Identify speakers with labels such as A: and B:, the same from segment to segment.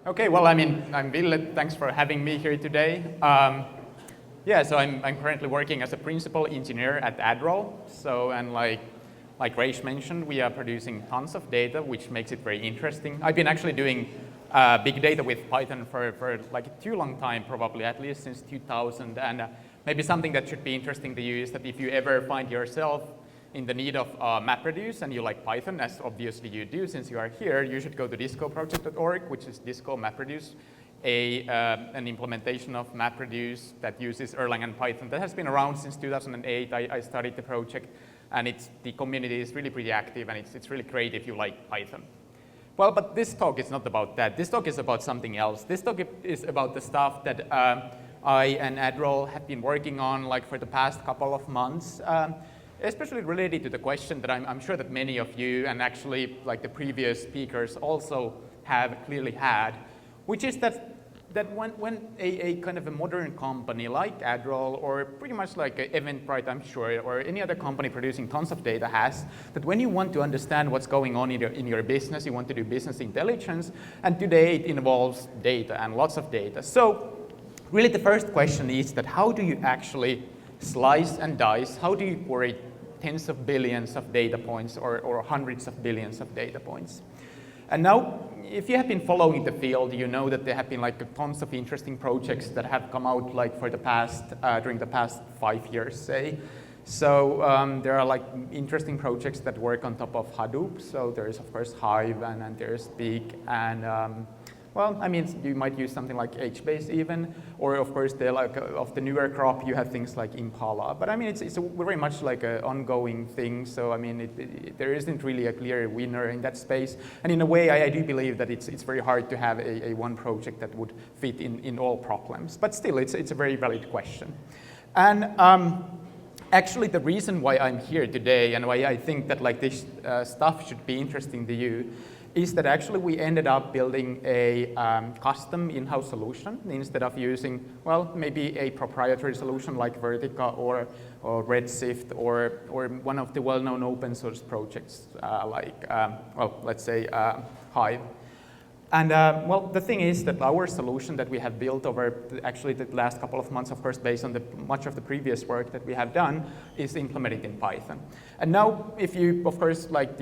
A: Okay, well, I'm Ville. Thanks for having me here today. Yeah, so I'm currently working as a principal engineer at AdRoll. So, and like Raish mentioned, we are producing tons of data, which makes it very interesting. I've been actually doing big data with Python for like a too long time, probably at least since 2000. And maybe something that should be interesting to you is that if you ever find yourself in the need of MapReduce and you like Python, as obviously you do since you are here, you should go to discoproject.org, which is Disco MapReduce, an implementation of MapReduce that uses Erlang and Python that has been around since 2008. I started the project, and the community is really pretty active, and it's really great if you like Python. Well, but this talk is not about that. This talk is about something else. This talk is about the stuff that I and AdRoll have been working on like for the past couple of months. Especially related to the question that I'm sure that many of you, and actually like the previous speakers also have clearly had, which is that when a kind of a modern company like AdRoll, or pretty much like Eventbrite, I'm sure, or any other company producing tons of data has, that when you want to understand what's going on in your business, you want to do business intelligence, and today it involves data and lots of data. So really the first question is that how do you actually slice and dice, how do you query tens of billions of data points or hundreds of billions of data points? And now, if you have been following the field, you know that there have been like tons of interesting projects that have come out like for the past, during the past 5 years, say. So there are like interesting projects that work on top of Hadoop. So there's of course Hive, and there's Peak, and well, I mean, you might use something like HBase even, or of course, of the newer crop, you have things like Impala. But I mean, it's very much like an ongoing thing. So I mean, there isn't really a clear winner in that space. And in a way, I do believe that it's very hard to have a one project that would fit in all problems. But still, it's a very valid question. And actually, the reason why I'm here today and why I think that like this stuff should be interesting to you is that actually we ended up building a custom in-house solution instead of using, well, maybe a proprietary solution like Vertica or Redshift or one of the well-known open source projects like, well, let's say Hive. And well, the thing is that our solution that we have built over actually the last couple of months, of course, based on much of the previous work that we have done, is implemented in Python. And now, if you, of course, like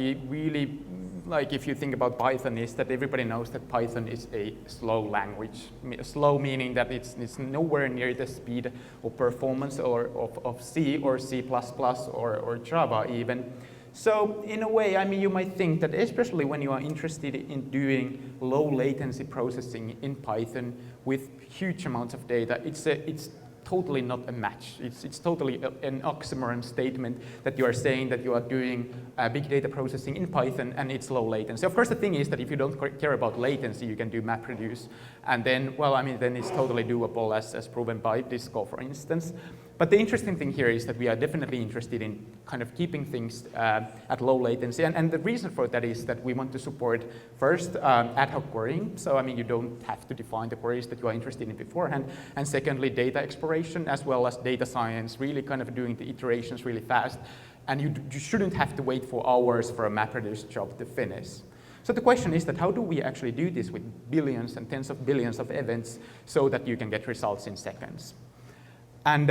A: if you think about Python, is that everybody knows that Python is a slow language. Slow meaning that it's nowhere near the speed or performance of C or C++ or Java even. So in a way, I mean, you might think that especially when you are interested in doing low latency processing in Python with huge amounts of data, it's totally not a match. It's totally an oxymoron statement that you are saying that you are doing big data processing in Python and it's low latency. Of course, the thing is that if you don't care about latency, you can do MapReduce. And then, well, I mean, then it's totally doable as proven by Disco, for instance. But the interesting thing here is that we are definitely interested in kind of keeping things at low latency. And the reason for that is that we want to support first ad hoc querying. So, I mean, you don't have to define the queries that you are interested in beforehand. And secondly, data exploration as well as data science, really kind of doing the iterations really fast. And you shouldn't have to wait for hours for a MapReduce job to finish. So the question is that how do we actually do this with billions and tens of billions of events so that you can get results in seconds? And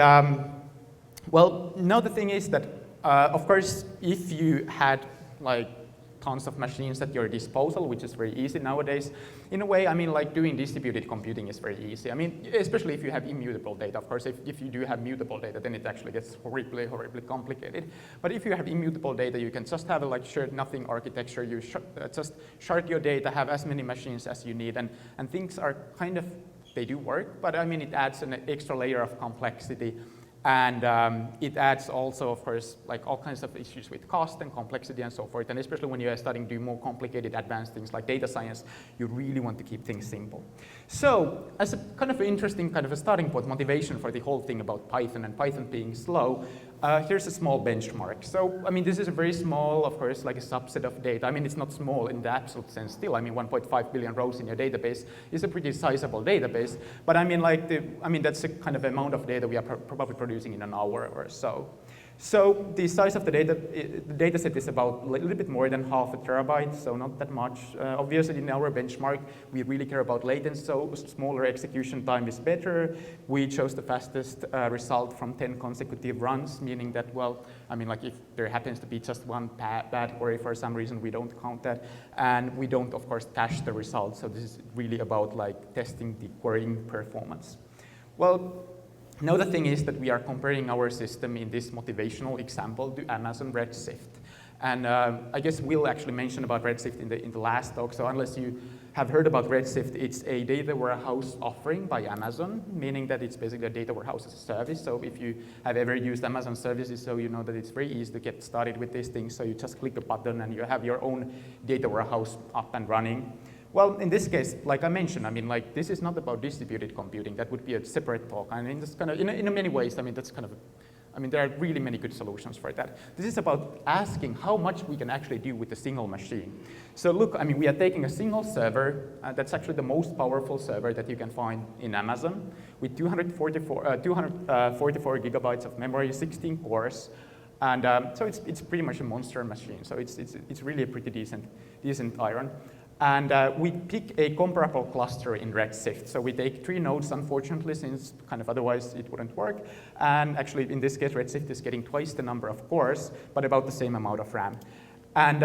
A: well, now the thing is that, of course, if you had like tons of machines at your disposal, which is very easy nowadays, in a way, I mean, like doing distributed computing is very easy. I mean, especially if you have immutable data. Of course, if you do have mutable data, then it actually gets horribly, horribly complicated. But if you have immutable data, you can just have a like shared nothing architecture. You just shard your data, have as many machines as you need, and things are kind of, they do work, but I mean, it adds an extra layer of complexity. And it adds also, of course, like all kinds of issues with cost and complexity and so forth. And especially when you are starting to do more complicated advanced things like data science, you really want to keep things simple. So as a kind of interesting kind of a starting point motivation for the whole thing about Python and Python being slow, here's a small benchmark. So, I mean, this is a very small, of course, like a subset of data. I mean, it's not small in the absolute sense still. I mean, 1.5 billion rows in your database is a pretty sizable database. But I mean, like, that's a kind of amount of data we are probably producing in an hour or so. So the size of the data set is about a little bit more than half a terabyte, so not that much. Obviously, in our benchmark, we really care about latency, so smaller execution time is better. We chose the fastest result from 10 consecutive runs, meaning that, well, I mean, like if there happens to be just one bad query for some reason, we don't count that. And we don't, of course, cache the results. So this is really about like testing the querying performance. Well, now the thing is that we are comparing our system in this motivational example to Amazon Redshift. And I guess we'll actually mention about Redshift in the last talk. So unless you have heard about Redshift, it's a data warehouse offering by Amazon, meaning that it's basically a data warehouse as a service. So if you have ever used Amazon services, so you know that it's very easy to get started with these things. So you just click a button and you have your own data warehouse up and running. Well, in this case, like I mentioned, I mean, like this is not about distributed computing. That would be a separate talk. I mean, this kind of, in many ways, I mean, that's kind of, I mean, there are really many good solutions for that. This is about asking how much we can actually do with a single machine. So look, I mean, we are taking a single server. That's actually the most powerful server that you can find in Amazon with 244 gigabytes of memory, 16 cores. And so it's pretty much a monster machine. So it's really a pretty decent iron. And we pick a comparable cluster in Redshift. So we take 3 nodes, unfortunately, since kind of otherwise it wouldn't work. And actually, in this case, Redshift is getting twice the number of cores, but about the same amount of RAM. And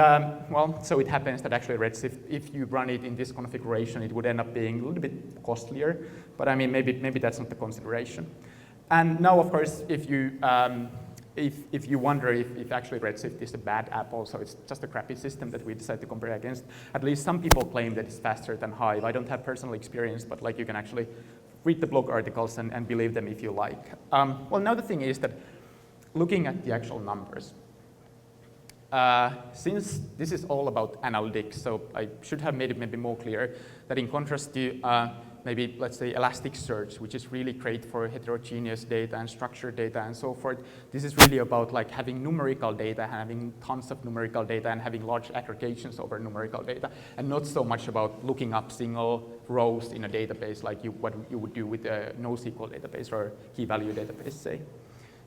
A: well, so it happens that actually Redshift, if you run it in this configuration, it would end up being a little bit costlier. But I mean, maybe that's not the consideration. And now, of course, if you wonder if actually Redshift is a bad apple, so it's just a crappy system that we decide to compare against, at least some people claim that it's faster than Hive. I don't have personal experience, but like you can actually read the blog articles and believe them if you like. Well, now the thing is that looking at the actual numbers, since this is all about analytics, so I should have made it maybe more clear that in contrast to maybe, let's say, Elasticsearch, which is really great for heterogeneous data and structured data and so forth. This is really about like having numerical data, having tons of numerical data, and having large aggregations over numerical data, and not so much about looking up single rows in a database like what you would do with a NoSQL database or key-value database, say.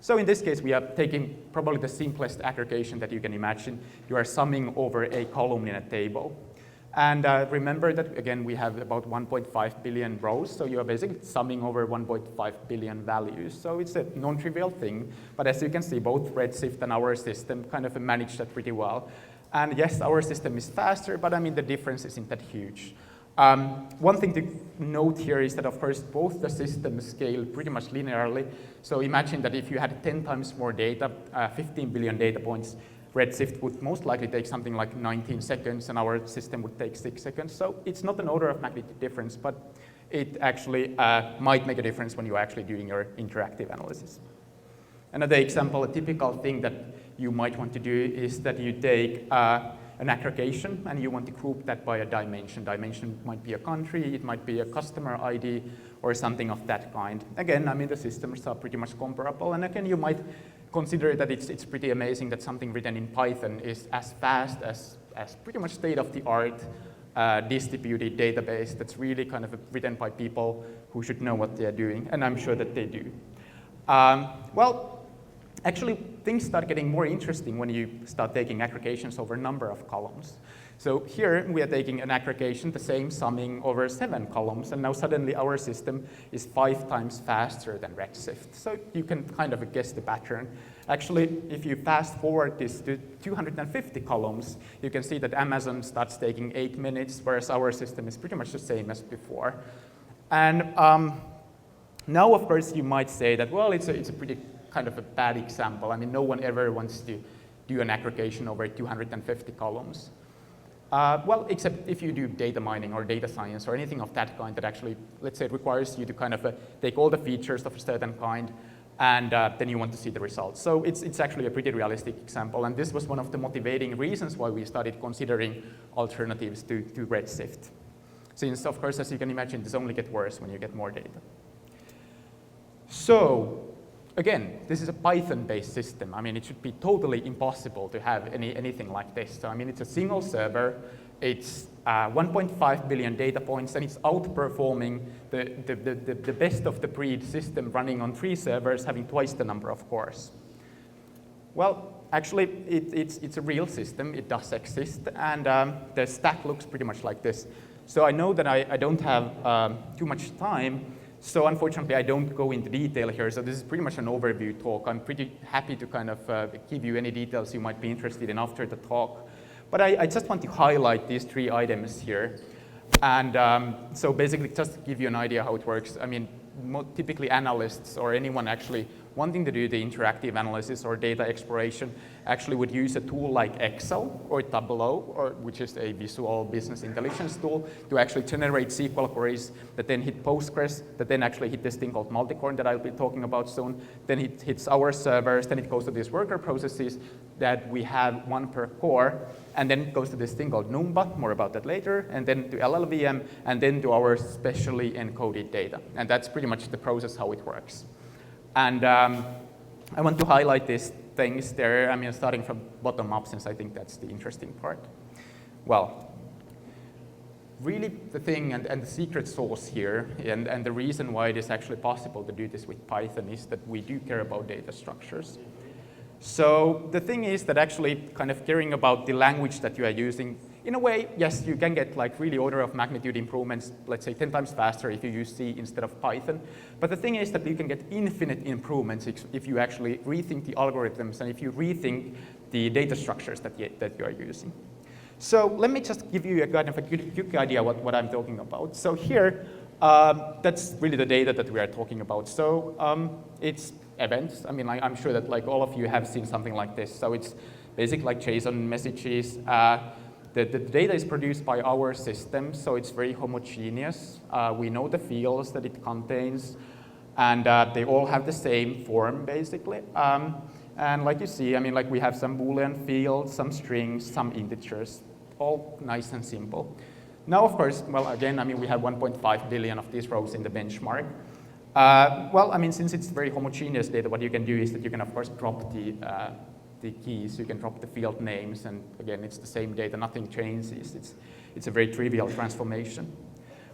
A: So in this case, we are taking probably the simplest aggregation that you can imagine. You are summing over a column in a table. And remember that, again, we have about 1.5 billion rows, so you are basically summing over 1.5 billion values. So it's a non-trivial thing, but as you can see, both Redshift and our system kind of manage that pretty well. And yes, our system is faster, but I mean, the difference isn't that huge. One thing to note here is that, of course, both the systems scale pretty much linearly. So imagine that if you had 10 times more data, 15 billion data points, Redshift would most likely take something like 19 seconds, and our system would take 6 seconds. So it's not an order of magnitude difference, but it actually might make a difference when you're actually doing your interactive analysis. Another example, a typical thing that you might want to do is that you take an aggregation and you want to group that by a dimension. Dimension might be a country, it might be a customer ID, or something of that kind. Again, I mean, the systems are pretty much comparable, and again, you might consider that it's pretty amazing that something written in Python is as fast as pretty much state-of-the-art distributed database that's really kind of written by people who should know what they're doing, and I'm sure that they do. Well, actually, things start getting more interesting when you start taking aggregations over a number of columns. So here we are taking an aggregation, the same summing over 7 columns, and now suddenly our system is 5 times faster than Redshift. So you can kind of guess the pattern. Actually, if you fast forward this to 250 columns, you can see that Amazon starts taking 8 minutes, whereas our system is pretty much the same as before. And now, of course, you might say that, well, it's a pretty kind of a bad example. I mean, no one ever wants to do an aggregation over 250 columns. Well, except if you do data mining or data science or anything of that kind that actually, let's say, it requires you to kind of take all the features of a certain kind, and then you want to see the results. So it's actually a pretty realistic example, and this was one of the motivating reasons why we started considering alternatives to Redshift. Since, of course, as you can imagine, this only gets worse when you get more data. So, again, this is a Python-based system. I mean, it should be totally impossible to have anything like this. So, I mean, it's a single server. It's 1.5 billion data points, and it's outperforming the best of the breed system running on 3 servers, having twice the number of cores. Well, actually, it's a real system. It does exist, and the stack looks pretty much like this. So I know that I don't have too much time, so unfortunately I don't go into detail here. So this is pretty much an overview talk. I'm pretty happy to kind of give you any details you might be interested in after the talk. But I just want to highlight these 3 items here. And so basically just to give you an idea how it works, I mean, typically analysts or anyone actually wanting to do the interactive analysis or data exploration actually would use a tool like Excel or Tableau, which is a visual business intelligence tool, to actually generate SQL queries that then hit Postgres, that then actually hit this thing called multicore that I'll be talking about soon. Then it hits our servers, then it goes to these worker processes that we have 1 per core, and then it goes to this thing called Numba, more about that later, and then to LLVM, and then to our specially encoded data. And that's pretty much the process how it works. And I want to highlight these things there, I mean, starting from bottom up, since I think that's the interesting part. Well, really the thing and the secret sauce here, and the reason why it is actually possible to do this with Python is that we do care about data structures. So the thing is that actually kind of caring about the language that you are using, in a way, yes, you can get like really order of magnitude improvements, let's say 10 times faster if you use C instead of Python. But the thing is that you can get infinite improvements if you actually rethink the algorithms and if you rethink the data structures that you are using. So let me just give you a kind of a quick idea what I'm talking about. So here, that's really the data that we are talking about. So it's events. I mean, I'm sure that like all of you have seen something like this. So it's basically like JSON messages. The data is produced by our system, so it's very homogeneous. We know the fields that it contains, and they all have the same form, basically. And like you see, I mean, like we have some Boolean fields, some strings, some integers, all nice and simple. Now, of course, well, again, I mean, we have 1.5 billion of these rows in the benchmark. Well, I mean, since it's very homogeneous data, what you can do is that you can, of course, drop the keys, you can drop the field names, and again, it's the same data, nothing changes. It's a very trivial transformation.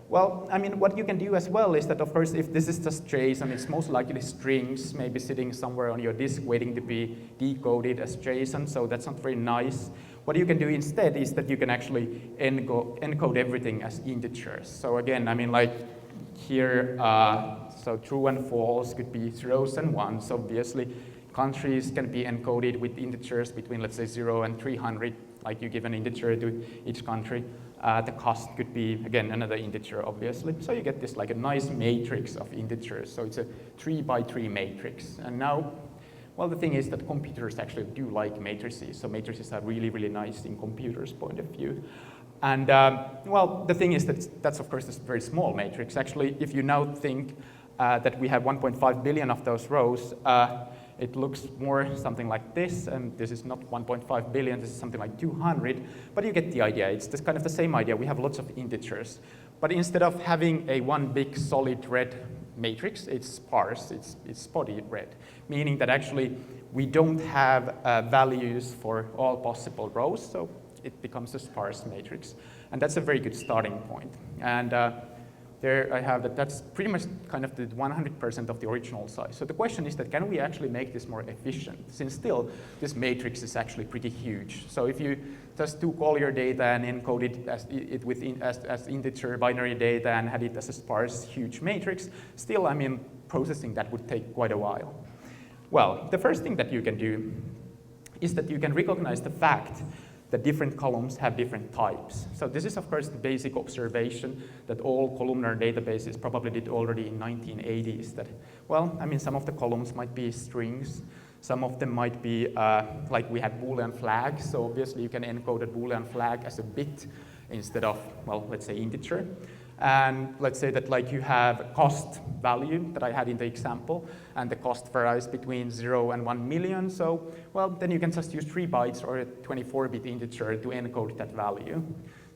A: Well, I mean, what you can do as well is that, of course, if this is just JSON, it's most likely strings, maybe sitting somewhere on your disk waiting to be decoded as JSON, so that's not very nice. What you can do instead is that you can actually encode everything as integers. So again, I mean, like here, so true and false could be zeros and ones, obviously. Countries can be encoded with integers between, let's say, 0 and 300, like you give an integer to each country. The cost could be, again, another integer, obviously. So you get this like a nice matrix of integers. So it's a 3 by 3 matrix. And now, well, the thing is that computers actually do like matrices. So matrices are really, really nice in computers' point of view. And, well, the thing is that that's, of course, this very small matrix. Actually, if you now think that we have 1.5 billion of those rows, it looks more something like this, and this is not 1.5 billion, this is something like 200, but you get the idea. It's just kind of the same idea. We have lots of integers, but instead of having a one big solid red matrix, it's sparse, it's spotty red, meaning that actually we don't have values for all possible rows, so it becomes a sparse matrix. And that's a very good starting point. And there I have that's pretty much kind of the 100% of the original size. So the question is that can we actually make this more efficient? Since still this matrix is actually pretty huge. So if you just took all your data and encoded as integer binary data and had it as a sparse huge matrix, still, I mean, processing that would take quite a while. Well, the first thing that you can do is that you can recognize the fact that different columns have different types. So this is, of course, the basic observation that all columnar databases probably did already in 1980s. That, well, I mean, some of the columns might be strings. Some of them might be, like we had Boolean flags. So obviously, you can encode a Boolean flag as a bit instead of, well, let's say integer. And let's say that like you have a cost value that I had in the example, and the cost varies between 0 and 1 million. So, well, then you can just use 3 bytes or a 24-bit integer to encode that value.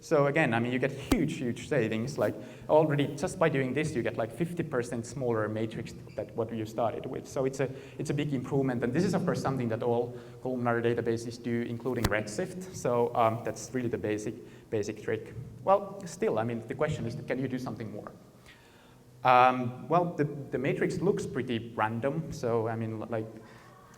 A: So again, I mean, you get huge, huge savings. Like already just by doing this, you get like 50% smaller matrix than what you started with. So it's a big improvement. And this is, of course, something that all columnar databases do, including Redshift. So that's really the basic trick. Well, still, I mean, the question is, can you do something more? Well, the matrix looks pretty random. So, I mean, like,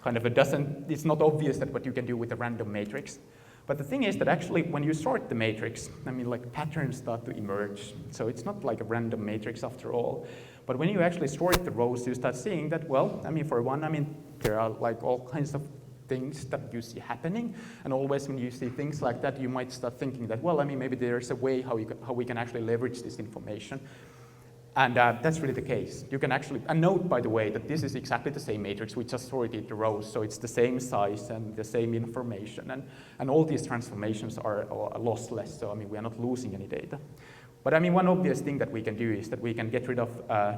A: kind of it's not obvious that what you can do with a random matrix. But the thing is that actually when you sort the matrix, I mean, like patterns start to emerge. So it's not like a random matrix after all. But when you actually sort the rows, you start seeing that, well, I mean, for one, I mean, there are like all kinds of things that you see happening. And always when you see things like that, you might start thinking that, well, I mean, maybe there's a way how we can actually leverage this information. And that's really the case. You can actually, and note, by the way, that this is exactly the same matrix. We just sorted the rows, so it's the same size and the same information. And all these transformations are lossless, so I mean, we are not losing any data. But I mean, one obvious thing that we can do is that we can get rid of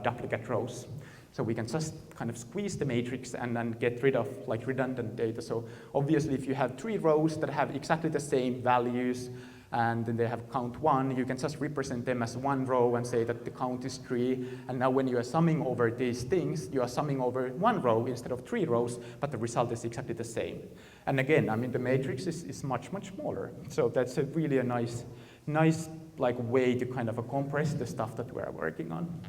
A: duplicate rows. So we can just kind of squeeze the matrix and then get rid of like redundant data. So obviously, if you have 3 rows that have exactly the same values, and then they have count 1, you can just represent them as 1 row and say that the count is 3. And now when you are summing over these things, you are summing over 1 row instead of 3 rows, but the result is exactly the same. And again, I mean, the matrix is much, much smaller. So that's really a nice like way to kind of compress the stuff that we are working on.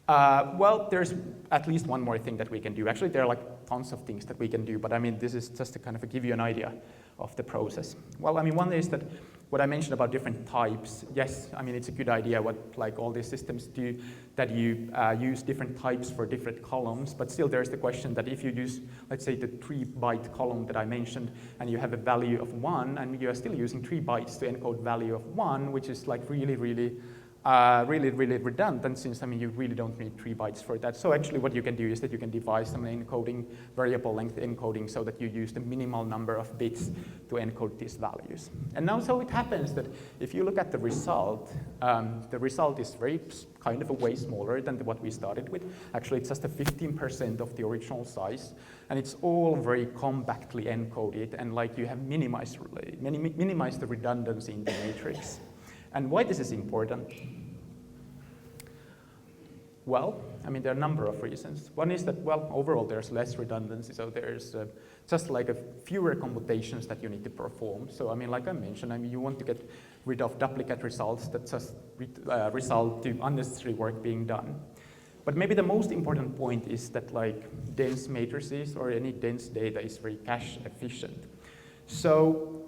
A: Well, there's at least one more thing that we can do. Actually, there are like tons of things that we can do, but I mean, this is just to kind of give you an idea of the process. Well, I mean, one is that what I mentioned about different types, yes, I mean, it's a good idea what like all these systems do, that you use different types for different columns, but still there's the question that if you use, let's say, the 3-byte column that I mentioned, and you have a value of 1, and you are still using 3 bytes to encode value of 1, which is like really redundant, since I mean you really don't need 3 bytes for that. So actually what you can do is that you can devise some encoding, variable length encoding, so that you use the minimal number of bits to encode these values. And now so it happens that if you look at the result is very kind of a way smaller than what we started with. Actually it's just a 15% of the original size, and it's all very compactly encoded, and like you have minimized the redundancy in the matrix. And why this is important? Well, I mean, there are a number of reasons. One is that, well, overall there's less redundancy, so there's just like fewer computations that you need to perform. So I mean, like I mentioned, I mean, you want to get rid of duplicate results that just result to unnecessary work being done. But maybe the most important point is that like dense matrices or any dense data is very cache efficient. So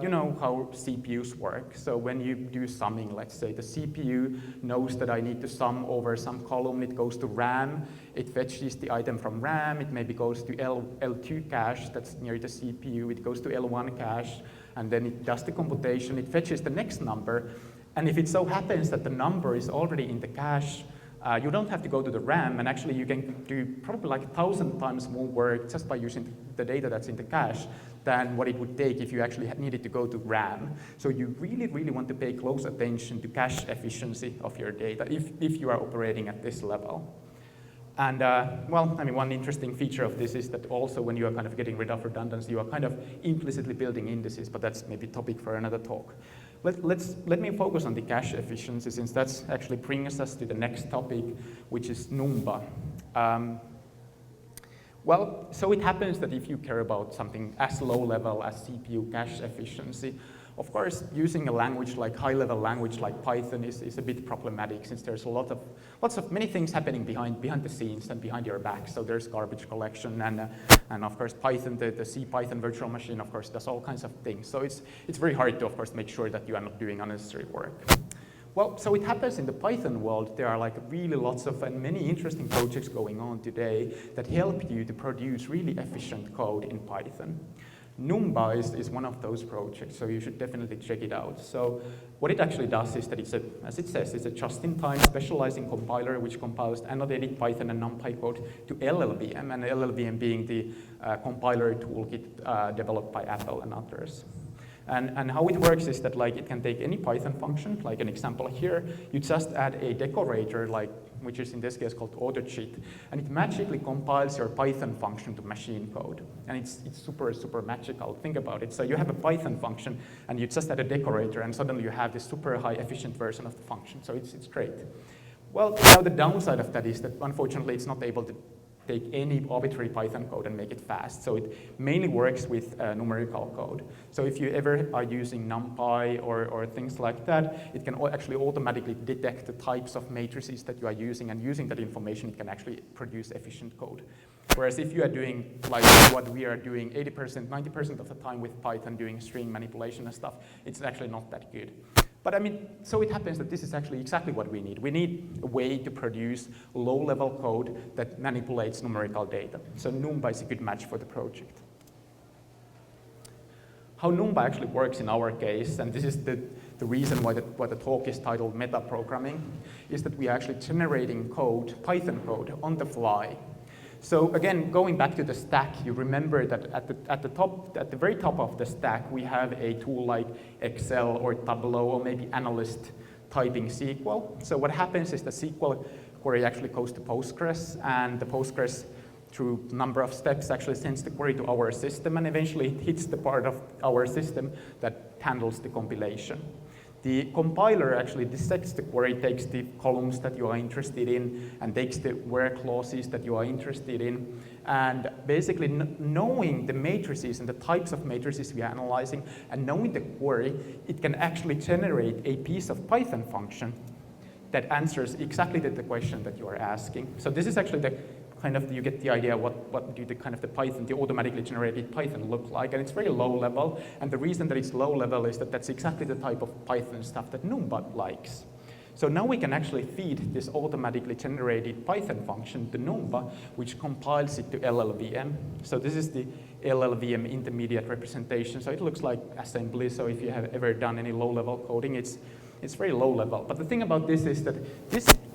A: you know how CPUs work. So when you do summing, let's say the CPU knows that I need to sum over some column, it goes to RAM, it fetches the item from RAM, it maybe goes to L2 cache that's near the CPU, it goes to L1 cache, and then it does the computation, it fetches the next number, and if it so happens that the number is already in the cache, you don't have to go to the RAM, and actually you can do probably like 1,000 times more work just by using the data that's in the cache than what it would take if you actually needed to go to RAM. So you really, really want to pay close attention to cache efficiency of your data if you are operating at this level. And well, I mean, one interesting feature of this is that also when you are kind of getting rid of redundancy, you are kind of implicitly building indices, but that's maybe a topic for another talk. Let me focus on the cache efficiency, since that's actually brings us to the next topic, which is Numba. Well, so it happens that if you care about something as low level as CPU cache efficiency, of course, using a language like high-level language like Python is a bit problematic, since there's lots of many things happening behind the scenes and behind your back. So there's garbage collection, and of course Python, the CPython virtual machine, of course, does all kinds of things. So it's very hard to, of course, make sure that you are not doing unnecessary work. Well, so it happens in the Python world, there are like really lots of and many interesting projects going on today that help you to produce really efficient code in Python. Numba is one of those projects, so you should definitely check it out. So what it actually does is that as it says, it's a just-in-time specializing compiler which compiles annotated Python and NumPy code to LLVM, and LLVM being the compiler toolkit developed by Apple and others. And how it works is that like it can take any Python function, like an example here, you just add a decorator, which is in this case called autocheat, and it magically compiles your Python function to machine code. And it's super, super magical. Think about it. So you have a Python function, and you just add a decorator, and suddenly you have this super high efficient version of the function. So it's great. Well, now the downside of that is that unfortunately it's not able to take any arbitrary Python code and make it fast. So it mainly works with numerical code. So if you ever are using NumPy or things like that, it can actually automatically detect the types of matrices that you are using, and using that information, it can actually produce efficient code. Whereas if you are doing like what we are doing 80%, 90% of the time with Python, doing string manipulation and stuff, it's actually not that good. But I mean, so it happens that this is actually exactly what we need. We need a way to produce low-level code that manipulates numerical data. So Numba is a good match for the project. How Numba actually works in our case, and this is the reason why the talk is titled Metaprogramming, is that we are actually generating code, Python code, on the fly. So again, going back to the stack, you remember that at the very top of the stack, we have a tool like Excel or Tableau or maybe Analyst typing SQL. So what happens is the SQL query actually goes to Postgres, and the Postgres, through a number of steps, actually sends the query to our system, and eventually it hits the part of our system that handles the compilation. The compiler actually dissects the query, takes the columns that you are interested in, and takes the where clauses that you are interested in. And basically, knowing the matrices and the types of matrices we are analyzing, and knowing the query, it can actually generate a piece of Python function that answers exactly the question that you are asking. So this is actually the kind of, you get the idea what do the kind of the Python, the automatically generated Python look like, and it's very low level. And the reason that it's low level is that that's exactly the type of Python stuff that Numba likes. So now we can actually feed this automatically generated Python function to Numba, which compiles it to LLVM. So this is the LLVM intermediate representation. So it looks like assembly. So if you have ever done any low-level coding, it's very low level. But the thing about this is that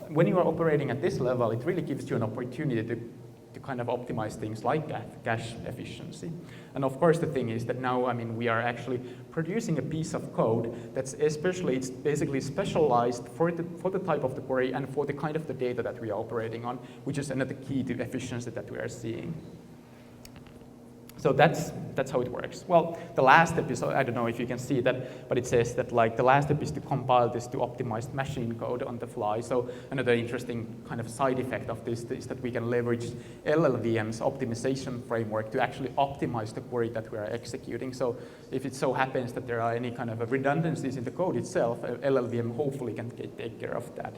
A: when you are operating at this level, it really gives you an opportunity to kind of optimize things like cache efficiency. And of course, the thing is that now, I mean, we are actually producing a piece of code that's it's basically specialized for the type of the query and for the kind of the data that we are operating on, which is another key to efficiency that we are seeing. So that's how it works. Well, the last step is, I don't know if you can see that, but it says that like the last step is to compile this to optimized machine code on the fly. So another interesting kind of side effect of this is that we can leverage LLVM's optimization framework to actually optimize the query that we are executing. So if it so happens that there are any kind of redundancies in the code itself, LLVM hopefully can take care of that.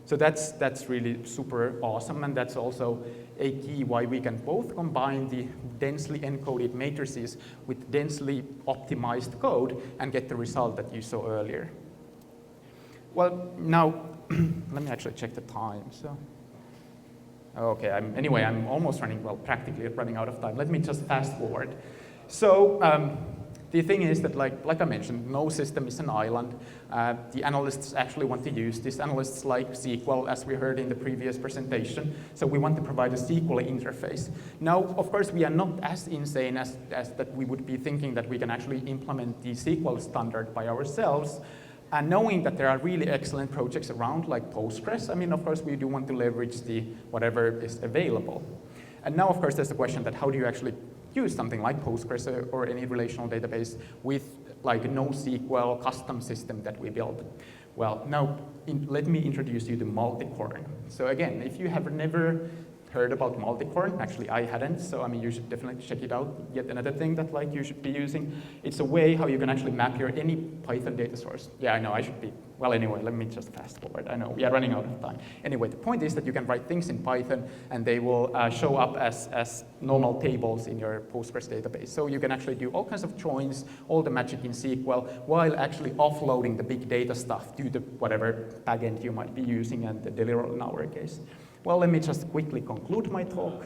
A: So that's really super awesome, and that's also a key why we can both combine the densely encoded matrices with densely optimized code and get the result that you saw earlier. Well, now, let me actually check the time. So, okay, I'm almost practically running out of time. Let me just fast forward. So, the thing is that, like I mentioned, no system is an island. The analysts actually want to use this. Analysts like SQL, as we heard in the previous presentation. So we want to provide a SQL interface. Now, of course, we are not as insane as that we would be thinking that we can actually implement the SQL standard by ourselves. And knowing that there are really excellent projects around, like Postgres, I mean, of course, we do want to leverage the whatever is available. And now, of course, there's the question that how do you actually use something like Postgres or any relational database with like a NoSQL custom system that we built. Well, now let me introduce you to Multicorn. So again, if you have never heard about Multicorn, actually I hadn't, so I mean you should definitely check it out. Yet another thing that like you should be using, it's a way how you can actually map your any Python data source. Yeah, I know I should be. Well, anyway, let me just fast forward. I know we are running out of time. Anyway, the point is that you can write things in Python and they will show up as normal tables in your Postgres database. So you can actually do all kinds of joins, all the magic in SQL, while actually offloading the big data stuff to the whatever backend you might be using and the deliverable in our case. Well, let me just quickly conclude my talk.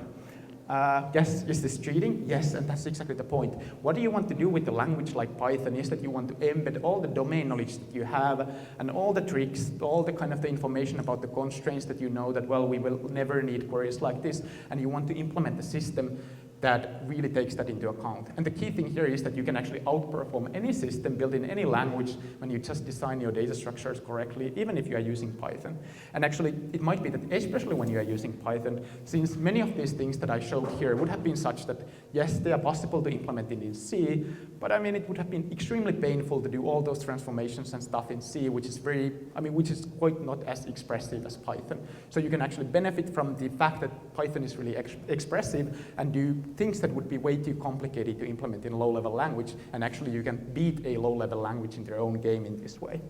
A: Yes, is this cheating? Yes, and that's exactly the point. What do you want to do with a language like Python is that you want to embed all the domain knowledge that you have and all the tricks, all the kind of the information about the constraints that you know that, well, we will never need queries like this, and you want to implement the system that really takes that into account. And the key thing here is that you can actually outperform any system built in any language when you just design your data structures correctly, even if you are using Python. And actually, it might be that, especially when you are using Python, since many of these things that I showed here would have been such that, yes, they are possible to implement in C, but I mean, it would have been extremely painful to do all those transformations and stuff in C, which is which is quite not as expressive as Python. So you can actually benefit from the fact that Python is really expressive and do things that would be way too complicated to implement in a low-level language, and actually you can beat a low-level language in their own game in this way.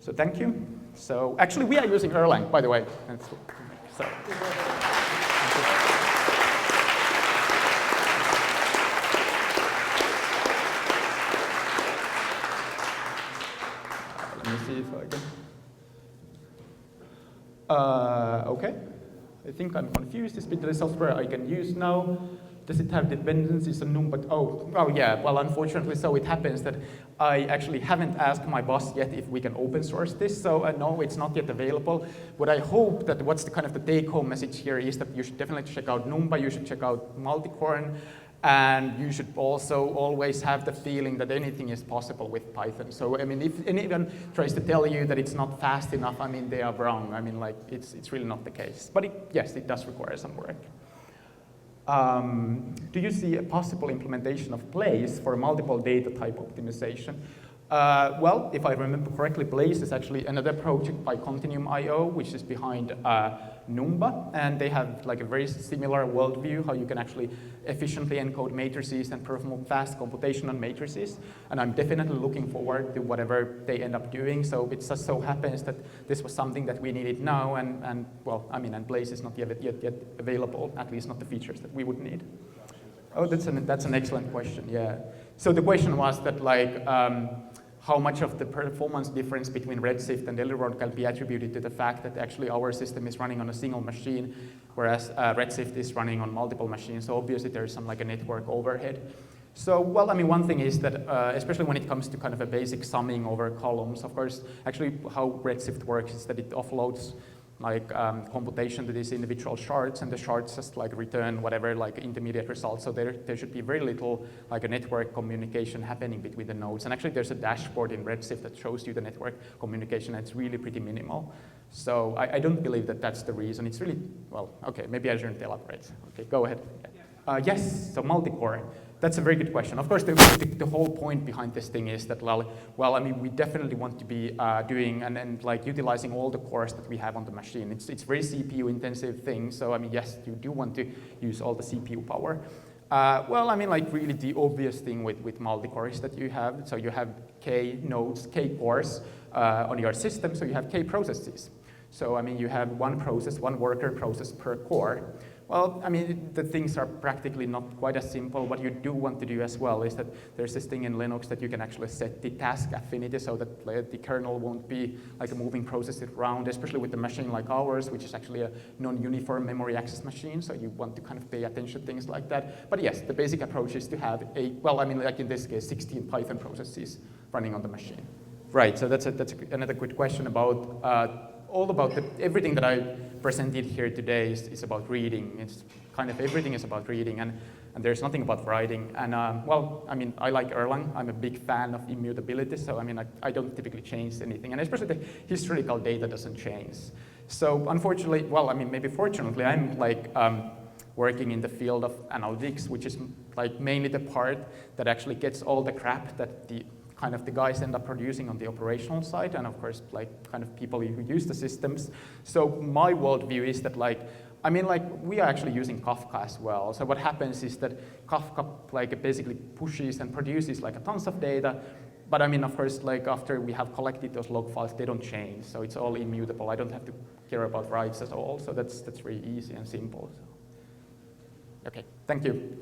A: So thank you. So actually we are using Erlang, by the way. So. Let me see if I can. Okay. I think I'm confused. Is it the software I can use now? Does it have dependencies on Numba? Oh yeah, well, unfortunately, so it happens that I actually haven't asked my boss yet if we can open source this, so no, it's not yet available. But I hope that what's the kind of the take-home message here is that you should definitely check out Numba, you should check out Multicorn, and you should also always have the feeling that anything is possible with Python. So I mean, if anyone tries to tell you that it's not fast enough, I mean, they are wrong. I mean, like, it's really not the case. But yes, it does require some work. Do you see a possible implementation of Blaze for multiple data type optimization? Well, if I remember correctly, Blaze is actually another project by Continuum.io, which is behind Numba, and they have like a very similar worldview, how you can actually efficiently encode matrices and perform fast computation on matrices. And I'm definitely looking forward to whatever they end up doing. So it just so happens that this was something that we needed now, and well, I mean, and Blaze is not yet available, at least not the features that we would need. Oh, that's an excellent question, yeah. So the question was that, like, how much of the performance difference between Redshift and Electron can be attributed to the fact that actually our system is running on a single machine, whereas Redshift is running on multiple machines. So obviously there's some like a network overhead. So, well, I mean, one thing is that, especially when it comes to kind of a basic summing over columns, of course, actually how Redshift works is that it offloads like computation to these individual shards, and the shards just like return whatever like intermediate results. So there should be very little like a network communication happening between the nodes. And actually there's a dashboard in Redshift that shows you the network communication, and it's really pretty minimal. So I don't believe that that's the reason. It's really, well, okay, maybe I shouldn't elaborate. Okay, go ahead. Yes, so multi-core. That's a very good question. Of course, the whole point behind this thing is that, well, I mean, we definitely want to be doing and like utilizing all the cores that we have on the machine. It's very CPU intensive thing. So I mean, yes, you do want to use all the CPU power. Well, I mean, like really the obvious thing with multi-core is that you have, so you have K nodes, K cores on your system, so you have K processes. So I mean, you have one process, one worker process per core. Well, I mean, the things are practically not quite as simple. What you do want to do as well is that there's this thing in Linux that you can actually set the task affinity so that the kernel won't be like a moving process around, especially with a machine like ours, which is actually a non-uniform memory access machine. So you want to kind of pay attention to things like that. But yes, the basic approach is to have well, I mean, like in this case, 16 Python processes running on the machine. Right, so that's another good question about everything that I presented here today is about reading. It's kind of everything is about reading, and there's nothing about writing. And well, I mean, I like Erlang. I'm a big fan of immutability, so I mean, I don't typically change anything, and especially the historical data doesn't change. So unfortunately, well, I mean, maybe fortunately, I'm like working in the field of analytics, which is like mainly the part that actually gets all the crap that the guys end up producing on the operational side, and of course, like kind of people who use the systems. So my worldview is that, like, I mean, like, we are actually using Kafka as well. So what happens is that Kafka like basically pushes and produces like a tons of data, but I mean, of course, like after we have collected those log files, they don't change. So it's all immutable. I don't have to care about writes at all. So that's really easy and simple. So. Okay, thank you.